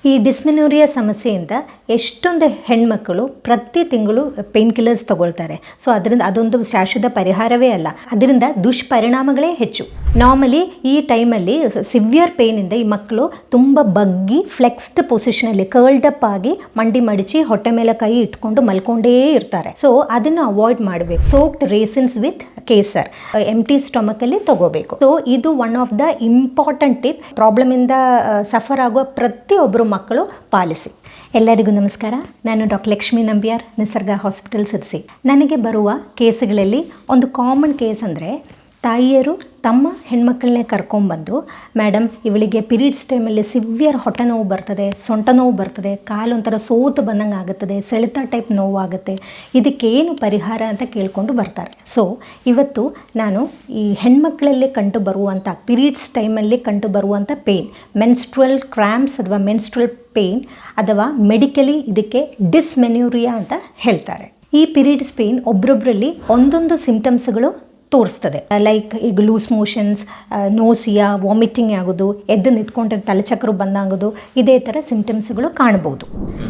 ಈ ಡಿಸ್ಮೆನೋರಿಯಾ ಸಮಸ್ಯೆಯಿಂದ ಎಷ್ಟೊಂದು ಹೆಣ್ಮಕ್ಕಳು ಪ್ರತಿ ತಿಂಗಳು ಪೇನ್ ಕಿಲ್ಲರ್ಸ್ ತಗೊಳ್ತಾರೆ. ಸೊ ಅದರಿಂದ ಅದೊಂದು ಶಾಶ್ವತ ಪರಿಹಾರವೇ ಅಲ್ಲ, ಅದರಿಂದ ದುಷ್ಪರಿಣಾಮಗಳೇ ಹೆಚ್ಚು. ನಾರ್ಮಲಿ ಈ ಟೈಮಲ್ಲಿ ಸಿವಿಯರ್ ಪೇನಿಂದ ಈ ಮಕ್ಕಳು ತುಂಬ ಬಗ್ಗಿ ಫ್ಲೆಕ್ಸ್ಡ್ ಪೊಸಿಷನಲ್ಲಿ ಕರ್ಲ್ಡ್ ಅಪ್ ಆಗಿ ಮಂಡಿ ಮಡಿಚಿ ಹೊಟ್ಟೆ ಮೇಲೆ ಕೈ ಇಟ್ಕೊಂಡು ಮಲ್ಕೊಂಡೇ ಇರ್ತಾರೆ. ಸೊ ಅದನ್ನು ಅವಾಯ್ಡ್ ಮಾಡಬೇಕು. ಸೋಕ್ಡ್ ರೇಸಿನ್ಸ್ ವಿತ್ ಕೇಸರ್ ಎಂಟಿ ಸ್ಟೊಮಕಲ್ಲಿ ತಗೋಬೇಕು. ಸೊ ಇದು one of the important tip. Problem ಇಂದ ಸಫರ್ ಆಗುವ ಪ್ರತಿಯೊಬ್ಬರು ಮಕ್ಕಳು ಪಾಲಿಸಿ. ಎಲ್ಲರಿಗೂ ನಮಸ್ಕಾರ. ನಾನು ಡಾಕ್ಟರ್ ಲಕ್ಷ್ಮೀ ನಂಬಿಯಾರ್, ನಿಸರ್ಗ ಹಾಸ್ಪಿಟಲ್ ಸಿರ್ಸಿ. ನನಗೆ ಬರುವ ಕೇಸ್ಗಳಲ್ಲಿ ಒಂದು ಕಾಮನ್ ಕೇಸ್ ಅಂದರೆ ತಾಯಿಯರು ತಮ್ಮ ಹೆಣ್ಮಕ್ಕಳನ್ನೇ ಕರ್ಕೊಂಡ್ಬಂದು, ಮೇಡಮ್ ಇವಳಿಗೆ ಪೀರಿಯಡ್ಸ್ ಟೈಮಲ್ಲಿ ಸಿವಿಯರ್ ಹೊಟ್ಟೆ ನೋವು ಬರ್ತದೆ, ಸೊಂಟ ನೋವು ಬರ್ತದೆ, ಕಾಲೊಂಥರ ಸೋತು ಬಂದಂಗೆ ಆಗುತ್ತದೆ, ಸೆಳೆತ ಟೈಪ್ ನೋವಾಗುತ್ತೆ, ಇದಕ್ಕೇನು ಪರಿಹಾರ ಅಂತ ಕೇಳಿಕೊಂಡು ಬರ್ತಾರೆ. ಸೊ ಇವತ್ತು ನಾನು ಈ ಹೆಣ್ಮಕ್ಕಳಲ್ಲಿ ಕಂಡು ಬರುವಂಥ ಪೀರಿಯಡ್ಸ್ ಟೈಮಲ್ಲಿ ಕಂಡು ಬರುವಂಥ ಪೇಯ್ನ್, ಮೆನ್ಸ್ಟ್ರುವಲ್ ಕ್ರ್ಯಾಂಪ್ಸ್ ಅಥವಾ ಮೆನ್ಸ್ಟ್ರುವಲ್ ಪೇಯ್ನ್ ಅಥವಾ ಮೆಡಿಕಲಿ ಇದಕ್ಕೆ ಡಿಸ್ಮೆನ್ಯೂರಿಯಾ ಅಂತ ಹೇಳ್ತಾರೆ. ಈ ಪೀರಿಯಡ್ಸ್ ಪೇಯ್ನ್ ಒಬ್ಬರೊಬ್ಬರಲ್ಲಿ ಒಂದೊಂದು ಸಿಂಪ್ಟಮ್ಸ್ಗಳು ತೋರಿಸ್ತದೆ. ಲೈಕ್ ಈಗ ಲೂಸ್ ಮೋಷನ್ಸ್, ನೋಸಿಯಾ, ವಾಮಿಟಿಂಗ್ ಆಗೋದು, ಎದ್ದು ನಿಂತ್ಕೊಂಡ್ರೆ ತಲೆಚಕ್ರ ಬಂದಾಗೋದು, ಇದೇ ಥರ ಸಿಂಪ್ಟಮ್ಸ್ಗಳು ಕಾಣ್ಬೋದು.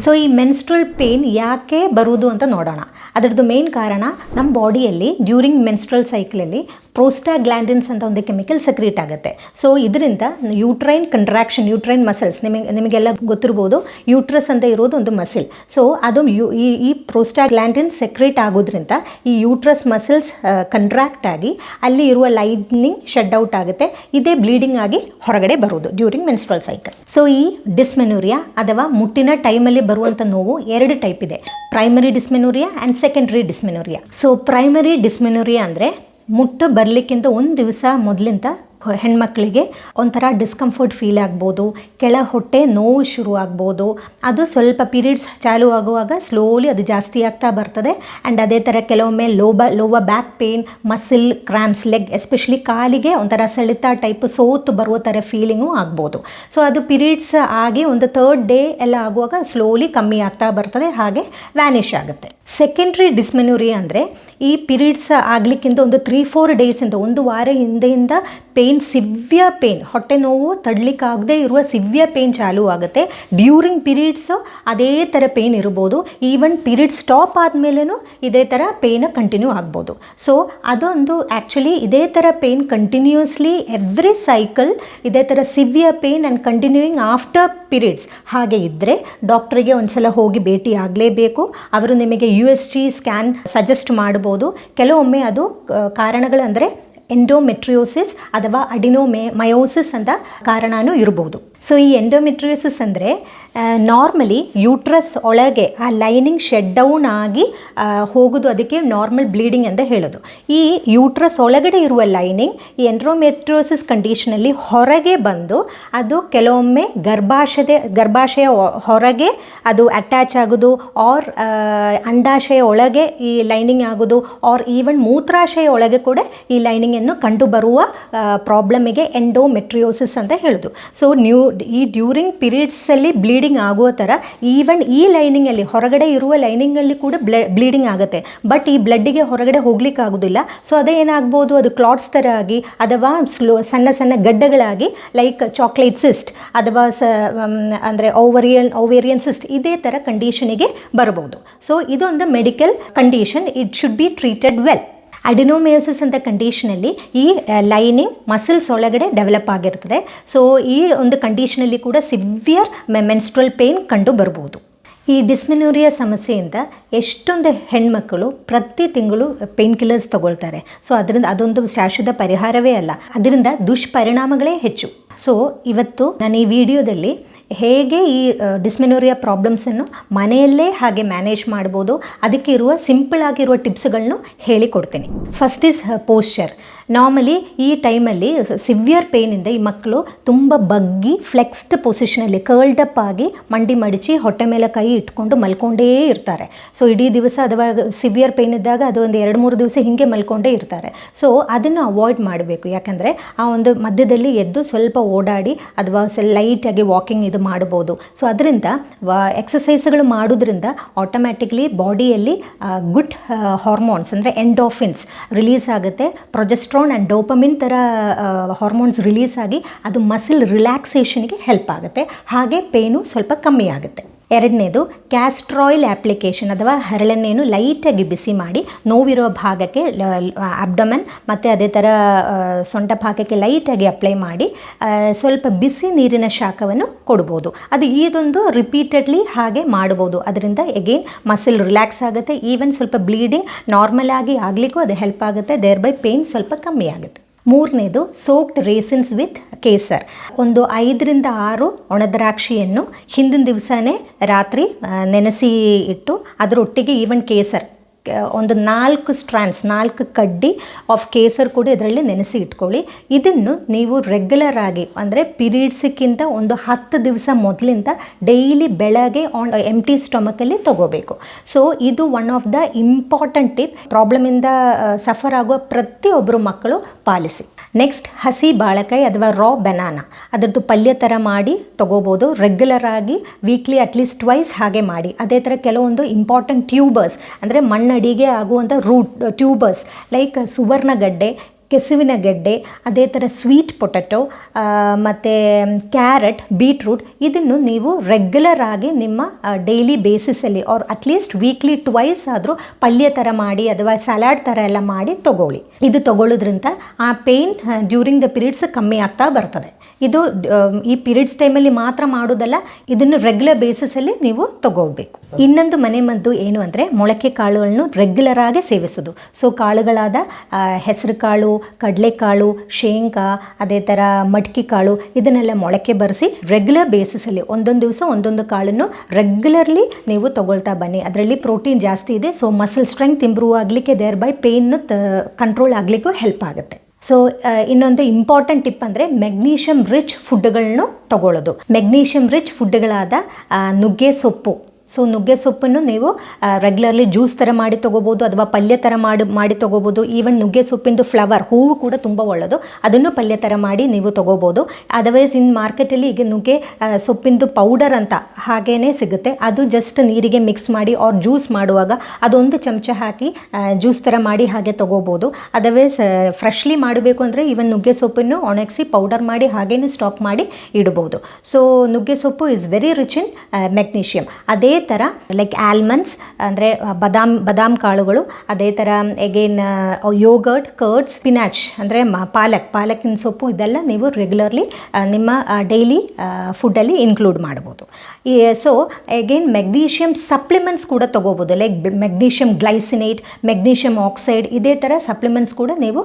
ಸೊ ಈ ಮೆನ್ಸ್ಟ್ರುವಲ್ ಪೇಯ್ನ್ ಯಾಕೆ ಬರುವುದು ಅಂತ ನೋಡೋಣ. ಅದರದ್ದು ಮೇನ್ ಕಾರಣ ನಮ್ಮ ಬಾಡಿಯಲ್ಲಿ ಡ್ಯೂರಿಂಗ್ ಮೆನ್ಸ್ಟ್ರುವಲ್ ಸೈಕಲಲ್ಲಿ ಪ್ರೋಸ್ಟಾಗ್ಲ್ಯಾಂಡಿನ್ಸ್ ಅಂತ ಒಂದು ಕೆಮಿಕಲ್ ಸಕ್ರೀಟ್ ಆಗುತ್ತೆ. ಸೊ ಇದರಿಂದ ಯೂಟ್ರೈನ್ ಕಂಟ್ರಾಕ್ಷನ್, ಯೂಟ್ರೈನ್ ಮಸಲ್ಸ್, ನಿಮಗೆಲ್ಲ ಗೊತ್ತಿರ್ಬೋದು, ಯೂಟ್ರಸ್ ಅಂತ ಇರೋದು ಒಂದು ಮಸಿಲ್. ಸೊ ಅದು ಈ ಪ್ರೋಸ್ಟಾಗ್ಲ್ಯಾಂಡಿನ್ ಸೆಕ್ರೇಟ್ ಆಗೋದ್ರಿಂದ ಈ ಯೂಟ್ರಸ್ ಮಸಲ್ಸ್ ಕಂಟ್ರಾಕ್ಟ್ ಆಗಿ ಅಲ್ಲಿ ಇರುವ ಲೈನಿಂಗ್ ಶಟ್ ಔಟ್ ಆಗುತ್ತೆ. ಇದೇ ಬ್ಲೀಡಿಂಗ್ ಆಗಿ ಹೊರಗಡೆ ಬರೋದು ಡ್ಯೂರಿಂಗ್ ಮೆನ್ಸ್ಟ್ರುವಲ್ ಸೈಕಲ್. ಸೊ ಈ ಡಿಸ್ಮೆನೋರಿಯಾ ಅಥವಾ ಮುಟ್ಟಿನ ಟೈಮಲ್ಲಿ ಬರುವಂಥ ನೋವು ಎರಡು ಟೈಪ್ ಇದೆ: primary dysmenorrhoea and secondary dysmenorrhoea. So primary dysmenorrhoea ಅಂದರೆ ಮುಟ್ಟು ಬರಲಿಕ್ಕಿಂತ ಒಂದು ದಿವಸ ಮೊದಲಿಂದ ಹೆಣ್ಮಕ್ಳಿಗೆ ಒಂಥರ ಡಿಸ್ಕಂಫರ್ಟ್ ಫೀಲ್ ಆಗ್ಬೋದು, ಕೆಳ ಹೊಟ್ಟೆ ನೋವು ಶುರು ಆಗ್ಬೋದು. ಅದು ಸ್ವಲ್ಪ ಪೀರಿಯಡ್ಸ್ ಚಾಲು ಆಗುವಾಗ ಸ್ಲೋಲಿ ಅದು ಜಾಸ್ತಿ ಆಗ್ತಾ ಬರ್ತದೆ. ಆ್ಯಂಡ್ ಅದೇ ಥರ ಕೆಲವೊಮ್ಮೆ lower back pain, muscle cramps, leg especially ಕಾಲಿಗೆ ಒಂಥರ ಸೆಳೆತ ಟೈಪ್ ಸೋತು ಬರುವ ಥರ ಫೀಲಿಂಗು ಆಗ್ಬೋದು. ಸೊ ಅದು ಪೀರಿಯಡ್ಸ್ ಆಗಿ ಒಂದು ಥರ್ಡ್ ಡೇ ಎಲ್ಲ ಆಗುವಾಗ ಸ್ಲೋಲಿ ಕಮ್ಮಿ ಆಗ್ತಾ ಬರ್ತದೆ, ಹಾಗೆ ವ್ಯಾನಿಷ್ ಆಗುತ್ತೆ. ಸೆಕೆಂಡ್ರಿ ಡಿಸ್ಮೆನೋರಿಯಾ ಅಂದರೆ ಈ ಪೀರಿಯಡ್ಸ್ ಆಗಲಿಕ್ಕಿಂತ ಒಂದು 3-4 ಡೇಸಿಂದ, ಒಂದು ವಾರ ಹಿಂದೆಯಿಂದ ಪೇಯ್ನ್, ಸಿವಿಯರ್ ಪೇಯ್ನ್, ಹೊಟ್ಟೆ ನೋವು ತಡಲಿಕ್ಕಾಗದೇ ಇರುವ ಸಿವಿಯರ್ ಪೇಯ್ನ್ ಚಾಲೂ ಆಗುತ್ತೆ. ಡ್ಯೂರಿಂಗ್ ಪೀರಿಯಡ್ಸು ಅದೇ ಥರ ಪೇಯ್ನ್ ಇರ್ಬೋದು. ಈವನ್ ಪೀರಿಯಡ್ ಸ್ಟಾಪ್ ಆದಮೇಲೂ ಇದೇ ಥರ ಪೇಯ್ನ್ ಕಂಟಿನ್ಯೂ ಆಗ್ಬೋದು. ಸೊ ಅದೊಂದು ಆ್ಯಕ್ಚುಲಿ ಇದೇ ಥರ ಪೇಯ್ನ್ ಕಂಟಿನ್ಯೂಸ್ಲಿ ಎವ್ರಿ ಸೈಕಲ್ ಇದೇ ಥರ severe pain and continuing after periods ಹಾಗೆ ಇದ್ದರೆ ಡಾಕ್ಟ್ರಿಗೆ ಒಂದು ಸಲ ಹೋಗಿ ಭೇಟಿ ಆಗಲೇಬೇಕು. ಅವರು ನಿಮಗೆ USG ಸ್ಕ್ಯಾನ್ ಸಜೆಸ್ಟ್ ಮಾಡ್ಬೋದು. ಕೆಲವೊಮ್ಮೆ ಅದು ಕಾರಣಗಳಂದರೆ ಎಂಡೋಮೆಟ್ರಿಯೋಸಿಸ್ ಅಥವಾ ಅಡಿನೋಮಯೋಸಿಸ್ ಅಂತ ಕಾರಣನೂ ಇರ್ಬೋದು. ಸೊ ಈ ಎಂಡೋಮೆಟ್ರಿಯೋಸಿಸ್ ಅಂದರೆ ನಾರ್ಮಲಿ ಯೂಟ್ರಸ್ ಒಳಗೆ ಆ ಲೈನಿಂಗ್ ಶೆಡ್ ಡೌನ್ ಆಗಿ ಹೋಗೋದು, ಅದಕ್ಕೆ ನಾರ್ಮಲ್ ಬ್ಲೀಡಿಂಗ್ ಅಂತ ಹೇಳೋದು. ಈ ಯೂಟ್ರಸ್ ಒಳಗಡೆ ಇರುವ ಲೈನಿಂಗ್ ಈ ಎಂಡೋಮೆಟ್ರಿಯೋಸಿಸ್ ಕಂಡೀಷನಲ್ಲಿ ಹೊರಗೆ ಬಂದು ಅದು ಕೆಲವೊಮ್ಮೆ ಗರ್ಭಾಶಯ ಹೊರಗೆ ಅದು ಅಟ್ಯಾಚ್ ಆಗೋದು, ಆರ್ ಅಂಡಾಶಯ ಒಳಗೆ ಈ ಲೈನಿಂಗ್ ಆಗೋದು, ಆರ್ ಈವನ್ ಮೂತ್ರಾಶಯ ಒಳಗೆ ಕೂಡ ಈ ಲೈನಿಂಗನ್ನು ಕಂಡುಬರುವ ಪ್ರಾಬ್ಲಮಿಗೆ ಎಂಡೋಮೆಟ್ರಿಯೋಸಿಸ್ ಅಂತ ಹೇಳೋದು. ಸೊ ಈ ಡ್ಯೂರಿಂಗ್ ಪೀರಿಯಡ್ಸಲ್ಲಿ ಬ್ಲೀಡಿಂಗ್ ಆಗುವ ಥರ ಈವನ್ ಈ ಲೈನಿಂಗಲ್ಲಿ ಹೊರಗಡೆ ಇರುವ ಲೈನಿಂಗಲ್ಲಿ ಕೂಡ ಬ್ಲೀಡಿಂಗ್ ಆಗುತ್ತೆ. ಬಟ್ ಈ ಬ್ಲಡ್ಡಿಗೆ ಹೊರಗಡೆ ಹೋಗ್ಲಿಕ್ಕೆ ಆಗೋದಿಲ್ಲ. ಸೊ ಅದೇ ಏನಾಗ್ಬೋದು, ಅದು ಕ್ಲಾಟ್ಸ್ ಥರ ಆಗಿ ಅಥವಾ ಸಣ್ಣ ಸಣ್ಣ ಗಡ್ಡೆಗಳಾಗಿ, ಲೈಕ್ ಚಾಕ್ಲೇಟ್ ಸಿಸ್ಟ್ ಅಥವಾ ಅಂದರೆ ಓವೇರಿಯನ್ ಸಿಸ್ಟ್, ಇದೇ ಥರ ಕಂಡೀಷನಿಗೆ ಬರಬಹುದು. ಸೊ ಇದೊಂದು medical condition. It should be treated well. Adenomyosis ಅಂತ ಕಂಡೀಷನಲ್ಲಿ ಈ ಲೈನಿಂಗ್ ಮಸಲ್ಸ್ ಒಳಗಡೆ ಡೆವಲಪ್ ಆಗಿರ್ತದೆ. ಸೊ ಈ ಒಂದು ಕಂಡೀಷನಲ್ಲಿ ಕೂಡ ಸಿವಿಯರ್ ಮೆನ್ಸ್ಟ್ರುವಲ್ ಪೇಯ್ನ್ ಕಂಡು ಬರ್ಬೋದು. ಈ ಡಿಸ್ಮೆನೋರಿಯಾ ಸಮಸ್ಯೆಯಿಂದ ಎಷ್ಟೊಂದು ಹೆಣ್ಮಕ್ಕಳು ಪ್ರತಿ ತಿಂಗಳು ಪೇನ್ ಕಿಲ್ಲರ್ಸ್ ತಗೊಳ್ತಾರೆ. ಸೊ ಅದರಿಂದ ಅದೊಂದು ಶಾಶ್ವತ ಪರಿಹಾರವೇ ಅಲ್ಲ, ಅದರಿಂದ ದುಷ್ಪರಿಣಾಮಗಳೇ ಹೆಚ್ಚು. ಸೊ ಇವತ್ತು ನಾನು ಈ ವಿಡಿಯೋದಲ್ಲಿ ಹೇಗೆ ಈ ಡಿಸ್ಮೆನೋರಿಯಾ ಪ್ರಾಬ್ಲಮ್ಸನ್ನು ಮನೆಯಲ್ಲೇ ಹಾಗೆ ಮ್ಯಾನೇಜ್ ಮಾಡ್ಬೋದು, ಅದಕ್ಕೆ ಇರುವ ಸಿಂಪಲ್ ಆಗಿರುವ ಟಿಪ್ಸ್ಗಳನ್ನು ಹೇಳಿಕೊಡ್ತೀನಿ. First is posture. ನಾರ್ಮಲಿ ಈ ಟೈಮಲ್ಲಿ ಸಿವಿಯರ್ ಪೇಯ್ನಿಂದ ಈ ಮಕ್ಕಳು ತುಂಬ ಬಗ್ಗಿ ಫ್ಲೆಕ್ಸ್ಡ್ ಪೊಸಿಷನಲ್ಲಿ ಕರ್ಲ್ಡ್ ಅಪ್ ಆಗಿ ಮಂಡಿ ಮಡಿಚಿ ಹೊಟ್ಟೆ ಮೇಲೆ ಕೈ ಇಟ್ಕೊಂಡು ಮಲ್ಕೊಂಡೇ ಇರ್ತಾರೆ. ಸೊ ಇಡೀ ದಿವಸ ಅಥವಾ ಸಿವಿಯರ್ ಪೇಯ್ನ್ ಇದ್ದಾಗ ಅದು ಒಂದು 2-3 ದಿವಸ ಹೀಗೆ ಮಲ್ಕೊಂಡೇ ಇರ್ತಾರೆ. ಸೊ ಅದನ್ನು ಅವಾಯ್ಡ್ ಮಾಡಬೇಕು. ಯಾಕಂದರೆ ಆ ಒಂದು ಮಧ್ಯದಲ್ಲಿ ಎದ್ದು ಸ್ವಲ್ಪ ಓಡಾಡಿ ಅಥವಾ ಲೈಟಾಗಿ ವಾಕಿಂಗ್ ಇದು ಮಾಡ್ಬೋದು. ಸೊ ಅದರಿಂದ ಎಕ್ಸಸೈಸ್ಗಳು ಮಾಡೋದ್ರಿಂದ ಆಟೋಮ್ಯಾಟಿಕ್ಲಿ ಬಾಡಿಯಲ್ಲಿ ಗುಡ್ ಹಾರ್ಮೋನ್ಸ್ ಅಂದರೆ ಎಂಡೋಫಿನ್ಸ್ ರಿಲೀಸ್ ಆಗುತ್ತೆ, ಪ್ರೊಜೆಸ್ಟ್ರಾನ್ ಟೆಸ್ಟೋಸ್ಟ್ರೋನ್ ಆ್ಯಂಡ್ ಡೋಪಮಿನ್ ಥರ ಹಾರ್ಮೋನ್ಸ್ ರಿಲೀಸ್ ಆಗಿ ಅದು ಮಸಿಲ್ ರಿಲ್ಯಾಕ್ಸೇಷನ್ಗೆ ಹೆಲ್ಪ್ ಆಗುತ್ತೆ, ಹಾಗೆ ಪೇನು ಸ್ವಲ್ಪ ಕಮ್ಮಿ ಆಗುತ್ತೆ. ಎರಡನೇದು ಕ್ಯಾಸ್ಟ್ರಾಯಿಲ್ ಆ್ಯಪ್ಲಿಕೇಶನ್ ಅಥವಾ ಹರಳೆಣ್ಣೆಯನ್ನು ಲೈಟಾಗಿ ಬಿಸಿ ಮಾಡಿ ನೋವಿರೋ ಭಾಗಕ್ಕೆ ಅಬ್ಡಮನ್ ಮತ್ತು ಅದೇ ಥರ ಸೊಂಟ ಭಾಗಕ್ಕೆ ಲೈಟಾಗಿ ಅಪ್ಲೈ ಮಾಡಿ ಸ್ವಲ್ಪ ಬಿಸಿ ನೀರಿನ ಶಾಖವನ್ನು ಕೊಡ್ಬೋದು. ಅದು ಇದೊಂದು ರಿಪೀಟೆಡ್ಲಿ ಹಾಗೆ ಮಾಡ್ಬೋದು. ಅದರಿಂದ ಎಗೇನ್ ಮಸಿಲ್ ರಿಲ್ಯಾಕ್ಸ್ ಆಗುತ್ತೆ, ಈವನ್ ಸ್ವಲ್ಪ ಬ್ಲೀಡಿಂಗ್ ನಾರ್ಮಲ್ ಆಗಿ ಆಗಲಿಕ್ಕೂ ಅದು ಹೆಲ್ಪ್ ಆಗುತ್ತೆ, ದೇರ್ ಬೈ ಪೇನ್ ಸ್ವಲ್ಪ ಕಮ್ಮಿ ಆಗುತ್ತೆ. ಮೂರನೇದು ಸೋಕ್ಡ್ ರೇಸಿನ್ಸ್ ವಿತ್ ಕೇಸರ್. ಒಂದು 5-6 ಒಣದ್ರಾಕ್ಷಿಯನ್ನು ಹಿಂದಿನ ದಿವಸನೇ ರಾತ್ರಿ ನೆನೆಸಿ ಇಟ್ಟು ಅದರೊಟ್ಟಿಗೆ ಈವನ್ ಕೇಸರ್ ಒಂದು 4 ಕಡ್ಡಿ ಆಫ್ ಕೇಸರ್ ಕೂಡ ಇದರಲ್ಲಿ ನೆನೆಸಿ ಇಟ್ಕೊಳ್ಳಿ. ಇದನ್ನು ನೀವು ರೆಗ್ಯುಲರ್ ಆಗಿ ಅಂದರೆ ಪೀರಿಯಡ್ಸಿಗಿಂತ ಒಂದು 10 ದಿವಸ ಮೊದಲಿಂದ ಡೈಲಿ ಬೆಳಗ್ಗೆ ಎಂಟಿ ಸ್ಟೊಮಕಲ್ಲಿ ತಗೋಬೇಕು. ಸೊ ಇದು one of the important tip, ಪ್ರಾಬ್ಲಮಿಂದ ಸಫರ್ ಆಗುವ ಪ್ರತಿಯೊಬ್ಬರು ಮಕ್ಕಳು ಪಾಲಿಸಿ. ನೆಕ್ಸ್ಟ್ ಹಸಿ ಬಾಳೆಕಾಯಿ ಅಥವಾ ರಾ ಬನಾನಾ, ಅದರದ್ದು ಪಲ್ಯ ಥರ ಮಾಡಿ ತೊಗೋಬೋದು. ರೆಗ್ಯುಲರ್ ಆಗಿ ವೀಕ್ಲಿ ಅಟ್ಲೀಸ್ಟ್ ಟ್ವೈಸ್ ಹಾಗೆ ಮಾಡಿ. ಅದೇ ಥರ ಕೆಲವೊಂದು ಇಂಪಾರ್ಟೆಂಟ್ ಟ್ಯೂಬರ್ಸ್ ಅಂದರೆ ಮಣ್ಣಡಿಗೆ ಆಗುವಂಥ ರೂಟ್ ಟ್ಯೂಬರ್ಸ್ ಲೈಕ್ ಸುವರ್ಣಗಡ್ಡೆ, ಕೆಸುವಿನ ಗೆಡ್ಡೆ, ಅದೇ ಥರ ಸ್ವೀಟ್ ಪೊಟ್ಯಾಟೊ ಮತ್ತು ಕ್ಯಾರೆಟ್, ಬೀಟ್ರೂಟ್, ಇದನ್ನು ನೀವು ರೆಗ್ಯುಲರ್ ಆಗಿ ನಿಮ್ಮ ಡೈಲಿ ಬೇಸಿಸಲ್ಲಿ ಆರ್ ಅಟ್ಲೀಸ್ಟ್ ವೀಕ್ಲಿ ಟ್ವೈಸ್ ಆದರೂ ಪಲ್ಯ ಥರ ಮಾಡಿ ಅಥವಾ ಸಲಾಡ್ ಥರ ಎಲ್ಲ ಮಾಡಿ ತಗೊಳ್ಳಿ. ಇದು ತಗೊಳ್ಳೋದ್ರಿಂದ ಆ ಪೇಯ್ನ್ ಡ್ಯೂರಿಂಗ್ ದ ಪೀರಿಯಡ್ಸ್ ಕಮ್ಮಿ ಆಗ್ತಾ ಬರ್ತದೆ. ಇದು ಈ ಪೀರಿಯಡ್ಸ್ ಟೈಮಲ್ಲಿ ಮಾತ್ರ ಮಾಡೋದಲ್ಲ, ಇದನ್ನು ರೆಗ್ಯುಲರ್ ಬೇಸಿಸಲ್ಲಿ ನೀವು ತಗೋಬೇಕು. ಇನ್ನೊಂದು ಮನೆಮದ್ದು ಏನು ಅಂದರೆ ಮೊಳಕೆ ಕಾಳುಗಳನ್ನು ರೆಗ್ಯುಲರ್ ಆಗಿ ಸೇವಿಸೋದು. ಸೊ ಕಾಳುಗಳಾದ ಹೆಸರು ಕಾಳು, ಕಡಲೆಕಾಳು, ಶೇಂಗಾ, ಅದೇ ಥರ ಮಡ್ಕಿ ಕಾಳು, ಇದನ್ನೆಲ್ಲ ಮೊಳಕೆ ಬರೆಸಿ ರೆಗ್ಯುಲರ್ ಬೇಸಿಸಲ್ಲಿ ಒಂದೊಂದು ದಿವಸ ಒಂದೊಂದು ಕಾಳನ್ನು ರೆಗ್ಯುಲರ್ಲಿ ನೀವು ತಗೊಳ್ತಾ ಬನ್ನಿ. ಅದರಲ್ಲಿ ಪ್ರೋಟೀನ್ ಜಾಸ್ತಿ ಇದೆ. ಸೊ ಮಸಲ್ ಸ್ಟ್ರೆಂತ್ ಇಂಪ್ರೂವ್ ಆಗಲಿಕ್ಕೆ, ದೇರ್ ಬೈ ಪೇನ್ ಕಂಟ್ರೋಲ್ ಆಗಲಿಕ್ಕೂ ಹೆಲ್ಪ್ ಆಗುತ್ತೆ. ಸೊ ಇನ್ನೊಂದು ಇಂಪಾರ್ಟೆಂಟ್ ಟಿಪ್ ಅಂದರೆ ಮೆಗ್ನೀಷಿಯಮ್ ರಿಚ್ ಫುಡ್ಗಳನ್ನು ತಗೊಳ್ಳೋದು. ಮೆಗ್ನೀಷಿಯಮ್ ರಿಚ್ ಫುಡ್ಗಳಾದ ನುಗ್ಗೆ ಸೊಪ್ಪು. ಸೊ ನುಗ್ಗೆ ಸೊಪ್ಪನ್ನು ನೀವು ರೆಗ್ಯುಲರ್ಲಿ ಜ್ಯೂಸ್ ಥರ ಮಾಡಿ ತೊಗೋಬೋದು ಅಥವಾ ಪಲ್ಯ ಥರ ಮಾಡಿ ತೊಗೋಬೋದು. ಈವನ್ ನುಗ್ಗೆ ಸೊಪ್ಪಿಂದು ಫ್ಲವರ್, ಹೂವು ಕೂಡ ತುಂಬ ಒಳ್ಳೆಯದು, ಅದನ್ನು ಪಲ್ಯ ಥರ ಮಾಡಿ ನೀವು ತೊಗೋಬೋದು. ಅದರ್ವೈಸ್ ಇನ್ ಮಾರ್ಕೆಟಲ್ಲಿ ಈಗ ನುಗ್ಗೆ ಸೊಪ್ಪಿಂದು ಪೌಡರ್ ಅಂತ ಹಾಗೇ ಸಿಗುತ್ತೆ. ಅದು ಜಸ್ಟ್ ನೀರಿಗೆ ಮಿಕ್ಸ್ ಮಾಡಿ ಆರ್ ಜ್ಯೂಸ್ ಮಾಡುವಾಗ ಅದೊಂದು ಚಮಚ ಹಾಕಿ ಜ್ಯೂಸ್ ಥರ ಮಾಡಿ ಹಾಗೆ ತೊಗೋಬೋದು. ಅದರ್ವೈಸ್ ಫ್ರೆಶ್ಲಿ ಮಾಡಬೇಕು ಅಂದರೆ ಈವನ್ ನುಗ್ಗೆ ಸೊಪ್ಪನ್ನು ಒಣಗಿಸಿ ಪೌಡರ್ ಮಾಡಿ ಹಾಗೇನು ಸ್ಟಾಕ್ ಮಾಡಿ ಇಡ್ಬೋದು. ಸೊ ನುಗ್ಗೆ ಸೊಪ್ಪು is very rich in magnesium. ಅದೇ ಥರ ಲೈಕ್ ಆಲ್ಮಂಡ್ಸ್ ಅಂದರೆ ಬಾದಾಮ್ ಕಾಳುಗಳು, ಅದೇ ಥರ ಎಗೇನ್ ಯೋಗರ್ಟ್, ಕರ್ಡ್, ಸ್ಪಿನಾಚ್ ಅಂದರೆ ಪಾಲಕಿನ ಸೊಪ್ಪು, ಇದೆಲ್ಲ ನೀವು ರೆಗ್ಯುಲರ್ಲಿ ನಿಮ್ಮ ಡೈಲಿ ಫುಡ್ಡಲ್ಲಿ ಇನ್ಕ್ಲೂಡ್ ಮಾಡ್ಬೋದು. ಸೊ ಎಗೇನ್ ಮೆಗ್ನೀಷಿಯಮ್ ಸಪ್ಲಿಮೆಂಟ್ಸ್ ಕೂಡ ತೊಗೋಬೋದು, ಲೈಕ್ ಮೆಗ್ನೀಷಿಯಮ್ ಗ್ಲೈಸಿನೇಟ್, ಮೆಗ್ನೀಷಿಯಮ್ ಆಕ್ಸೈಡ್, ಇದೇ ಥರ ಸಪ್ಲಿಮೆಂಟ್ಸ್ ಕೂಡ ನೀವು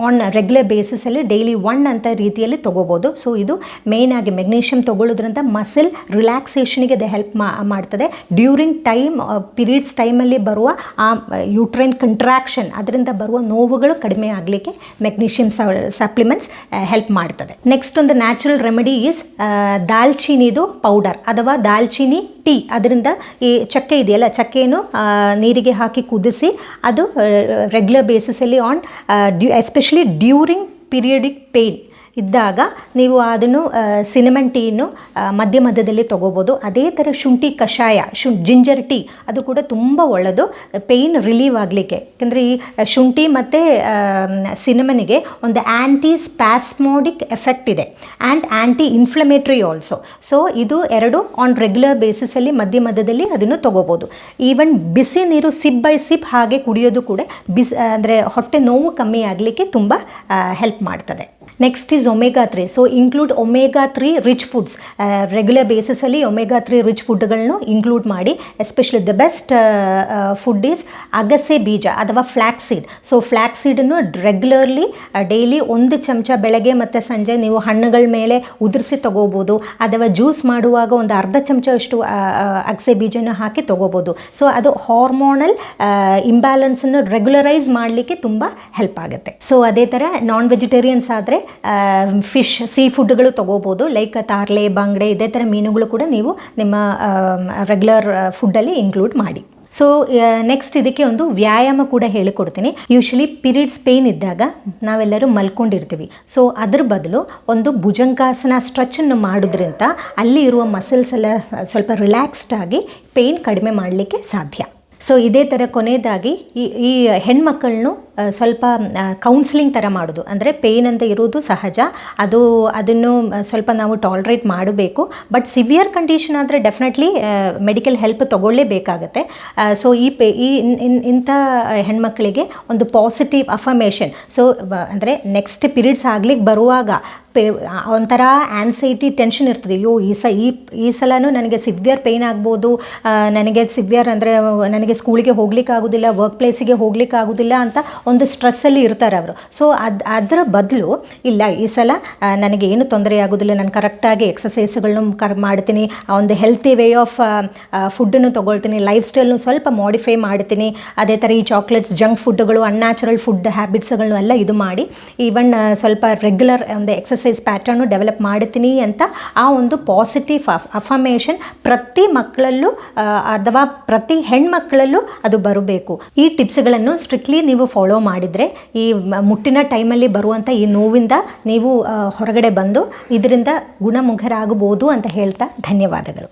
ಆನ್ ರೆಗ್ಯುಲರ್ ಬೇಸಿಸಲ್ಲಿ ಡೈಲಿ 1 ಅಂತ ರೀತಿಯಲ್ಲಿ ತೊಗೋಬೋದು. ಸೊ ಇದು ಮೇಯ್ನ್ ಆಗಿ ಮೆಗ್ನೀಷಿಯಮ್ ತೊಗೊಳ್ಳೋದ್ರಿಂದ ಮಸಲ್ ರಿಲ್ಯಾಕ್ಸೇಷನ್ಗೆ ಅದು ಹೆಲ್ಪ್ ಮಾಡ್ತದೆ. ಡ್ಯೂರಿಂಗ್ ಪೀರಿಯಡ್ಸ್ ಟೈಮಲ್ಲಿ ಬರುವ ಆ ಯೂಟ್ರೈನ್ ಕಂಟ್ರಾಕ್ಷನ್, ಅದರಿಂದ ಬರುವ ನೋವುಗಳು ಕಡಿಮೆ ಆಗಲಿಕ್ಕೆ ಮೆಗ್ನೀಷಿಯಮ್ ಸಪ್ಲಿಮೆಂಟ್ಸ್ ಹೆಲ್ಪ್ ಮಾಡ್ತದೆ. ನೆಕ್ಸ್ಟ್ ಒಂದು ನ್ಯಾಚುರಲ್ ರೆಮಿಡಿ ಈಸ್ ದಾಲ್ಚಿನಿದು ಪೌಡರ್ ಅಥವಾ ದಾಲ್ಚಿನಿ ಟೀ. ಅದರಿಂದ ಈ ಚಕ್ಕೆ ಇದೆಯಲ್ಲ, ಚಕ್ಕೆಯನ್ನು ನೀರಿಗೆ ಹಾಕಿ ಕುದಿಸಿ ಅದು ರೆಗ್ಯುಲರ್ ಬೇಸಿಸಲ್ಲಿ ಎಸ್ಪೆಷಲಿ ಡ್ಯೂರಿಂಗ್ ಪೀರಿಯಡಿಕ್ ಪೇಯ್ನ್ ಇದ್ದಾಗ ನೀವು ಅದನ್ನು ಸಿನಮನ್ ಟೀಯನ್ನು ಮಧ್ಯದಲ್ಲಿ ತೊಗೋಬೋದು. ಅದೇ ಥರ ಶುಂಠಿ ಕಷಾಯ, ಜಿಂಜರ್ ಟೀ, ಅದು ಕೂಡ ತುಂಬ ಒಳ್ಳೆಯದು ಪೇಯ್ನ್ ರಿಲೀವ್ ಆಗಲಿಕ್ಕೆ. ಯಾಕೆಂದರೆ ಈ ಶುಂಠಿ ಮತ್ತು ಸಿನಮನಿಗೆ ಒಂದು ಆ್ಯಂಟಿ ಸ್ಪ್ಯಾಸ್ಮೋಡಿಕ್ ಎಫೆಕ್ಟ್ ಇದೆ and anti inflammatory also. So ಇದು ಎರಡು ಆನ್ ರೆಗ್ಯುಲರ್ ಬೇಸಿಸಲ್ಲಿ ಮಧ್ಯದಲ್ಲಿ ಅದನ್ನು ತೊಗೋಬೋದು. ಈವನ್ ಬಿಸಿ ನೀರು ಸಿಪ್ ಬೈ ಸಿಪ್ ಹಾಗೆ ಕುಡಿಯೋದು ಕೂಡ ಅಂದರೆ ಹೊಟ್ಟೆ ನೋವು ಕಮ್ಮಿ ಆಗಲಿಕ್ಕೆ ತುಂಬ ಹೆಲ್ಪ್ ಮಾಡ್ತದೆ. Next is omega 3. So include omega 3 rich foods. Regular ಬೇಸಿಸಲ್ಲಿ ಒಮೆಗಾ 3 ರಿಚ್ ಫುಡ್ಗಳನ್ನು ಇನ್ಕ್ಲೂಡ್ ಮಾಡಿ. Especially the best food is ಅಗಸೆ ಬೀಜ ಅಥವಾ ಫ್ಲ್ಯಾಕ್ಸ್ ಸೀಡ್. ಸೊ ಫ್ಲ್ಯಾಕ್ಸ್ ಸೀಡನ್ನು ರೆಗ್ಯುಲರ್ಲಿ ಡೈಲಿ 1 ಚಮಚ ಬೆಳಗ್ಗೆ ಮತ್ತು ಸಂಜೆ ನೀವು ಹಣ್ಣುಗಳ ಮೇಲೆ ಉದುರಿಸಿ ತೊಗೋಬೋದು, ಅಥವಾ ಜ್ಯೂಸ್ ಮಾಡುವಾಗ ಒಂದು ಅರ್ಧ ಚಮಚ ಅಗಸೆ ಬೀಜನ ಹಾಕಿ ತೊಗೋಬೋದು. ಸೊ ಅದು ಹಾರ್ಮೋನಲ್ ಇಂಬ್ಯಾಲೆನ್ಸನ್ನು ರೆಗ್ಯುಲರೈಸ್ ಮಾಡಲಿಕ್ಕೆ ತುಂಬ ಹೆಲ್ಪ್ ಆಗುತ್ತೆ. ಸೊ ಅದೇ ಥರ ನಾನ್ ವೆಜಿಟೇರಿಯನ್ಸ್ ಆದರೆ ಫಿಶ್, ಸೀ ಫುಡ್ಗಳು ತೊಗೋಬೋದು, ಲೈಕ್ ತಾರ್ಲೆ, ಬಾಂಗ್ಡೆ, ಇದೇ ಥರ ಮೀನುಗಳು ಕೂಡ ನೀವು ನಿಮ್ಮ ರೆಗ್ಯುಲರ್ ಫುಡ್ಡಲ್ಲಿ ಇನ್ಕ್ಲೂಡ್ ಮಾಡಿ. ಸೊ ನೆಕ್ಸ್ಟ್ ಇದಕ್ಕೆ ಒಂದು ವ್ಯಾಯಾಮ ಕೂಡ ಹೇಳಿಕೊಡ್ತೀನಿ. ಯೂಶ್ವಲಿ ಪೀರಿಯಡ್ಸ್ ಪೇಯ್ನ್ ಇದ್ದಾಗ ನಾವೆಲ್ಲರೂ ಮಲ್ಕೊಂಡಿರ್ತೀವಿ. ಸೊ ಅದ್ರ ಬದಲು ಒಂದು ಭುಜಂಗಾಸನ ಸ್ಟ್ರೆಚನ್ನು ಮಾಡೋದ್ರಿಂದ ಅಲ್ಲಿ ಇರುವ ಮಸಲ್ಸ್ ಎಲ್ಲ ಸ್ವಲ್ಪ ರಿಲ್ಯಾಕ್ಸ್ಡ್ ಆಗಿ ಪೇಯ್ನ್ ಕಡಿಮೆ ಮಾಡಲಿಕ್ಕೆ ಸಾಧ್ಯ. ಸೊ ಇದೇ ಥರ ಕೊನೆಯದಾಗಿ ಈ ಹೆಣ್ಮಕ್ಕಳನ್ನು ಸ್ವಲ್ಪ ಕೌನ್ಸಿಲಿಂಗ್ ಥರ ಮಾಡೋದು. ಅಂದರೆ ಪೇಯ್ನ್ ಅಂತ ಇರೋದು ಸಹಜ, ಅದನ್ನು ಸ್ವಲ್ಪ ನಾವು ಟಾಲ್ರೇಟ್ ಮಾಡಬೇಕು. ಬಟ್ ಸಿವಿಯರ್ ಕಂಡೀಷನ್ ಆದರೆ ಡೆಫಿನೆಟ್ಲಿ ಮೆಡಿಕಲ್ ಹೆಲ್ಪ್ ತೊಗೊಳ್ಳೇಬೇಕಾಗತ್ತೆ. ಸೊ ಇಂಥ ಹೆಣ್ಮಕ್ಳಿಗೆ ಒಂದು ಪಾಸಿಟಿವ್ ಅಫರ್ಮೇಷನ್, ಸೊ ಅಂದರೆ ನೆಕ್ಸ್ಟ್ ಪೀರಿಯಡ್ಸ್ ಆಗ್ಲಿಕ್ಕೆ ಬರುವಾಗ ಒಂಥರ ಆ್ಯನ್ಸೈಟಿ, ಟೆನ್ಷನ್ ಇರ್ತದೆ. ಅಯ್ಯೋ ಈ ಸಲನೂ ನನಗೆ ಸಿವಿಯರ್ ಪೇಯ್ನ್ ಆಗ್ಬೋದು, ನನಗೆ ಸಿವಿಯರ್ ಅಂದರೆ ನನಗೆ ಸ್ಕೂಲಿಗೆ ಹೋಗ್ಲಿಕ್ಕೆ ಆಗೋದಿಲ್ಲ, ವರ್ಕ್ ಪ್ಲೇಸಿಗೆ ಹೋಗ್ಲಿಕ್ಕೆ ಆಗೋದಿಲ್ಲ ಅಂತ ಒಂದು ಸ್ಟ್ರೆಸ್ಸಲ್ಲಿ ಇರ್ತಾರೆ ಅವರು. ಸೊ ಅದರ ಬದಲು ಇಲ್ಲ, ಈ ಸಲ ನನಗೆ ಏನು ತೊಂದರೆ ಆಗೋದಿಲ್ಲ, ನಾನು ಕರೆಕ್ಟಾಗಿ ಎಕ್ಸಸೈಸ್ಗಳನ್ನ ಮಾಡ್ತೀನಿ, ಒಂದು ಹೆಲ್ತಿ ವೇ ಆಫ್ ಫುಡ್ಡನ್ನು ತೊಗೊಳ್ತೀನಿ, ಲೈಫ್ ಸ್ಟೈಲ್ನು ಸ್ವಲ್ಪ ಮಾಡಿಫೈ ಮಾಡ್ತೀನಿ. ಅದೇ ಥರ ಈ ಚಾಕ್ಲೇಟ್ಸ್, ಜಂಕ್ ಫುಡ್ಗಳು, ಅನ್ಯಾಚುರಲ್ ಫುಡ್ ಹ್ಯಾಬಿಟ್ಸ್ಗಳನ್ನು ಎಲ್ಲ ಇದು ಮಾಡಿ ಈವನ್ ಸ್ವಲ್ಪ ರೆಗ್ಯುಲರ್ ಒಂದು ಎಕ್ಸಸೈಸ್ ಪ್ಯಾಟರ್ನು ಡೆವಲಪ್ ಮಾಡ್ತೀನಿ ಅಂತ ಆ ಒಂದು ಪಾಸಿಟಿವ್ ಅಫರ್ಮೇಷನ್ ಪ್ರತಿ ಮಕ್ಕಳಲ್ಲೂ ಅಥವಾ ಪ್ರತಿ ಹೆಣ್ಮಕ್ಕಳಲ್ಲೂ ಅದು ಬರಬೇಕು. ಈ ಟಿಪ್ಸ್ಗಳನ್ನು ಸ್ಟ್ರಿಕ್ಟ್ಲಿ ನೀವು ಫಾಲೋ ಮಾಡಿದರೆ ಈ ಮುಟ್ಟಿನ ಟೈಮಲ್ಲಿ ಬರುವಂಥ ಈ ನೋವಿಂದ ನೀವು ಹೊರಗಡೆ ಬಂದು ಇದರಿಂದ ಗುಣಮುಖರಾಗಬಹುದು ಅಂತ ಹೇಳ್ತಾ ಧನ್ಯವಾದಗಳು.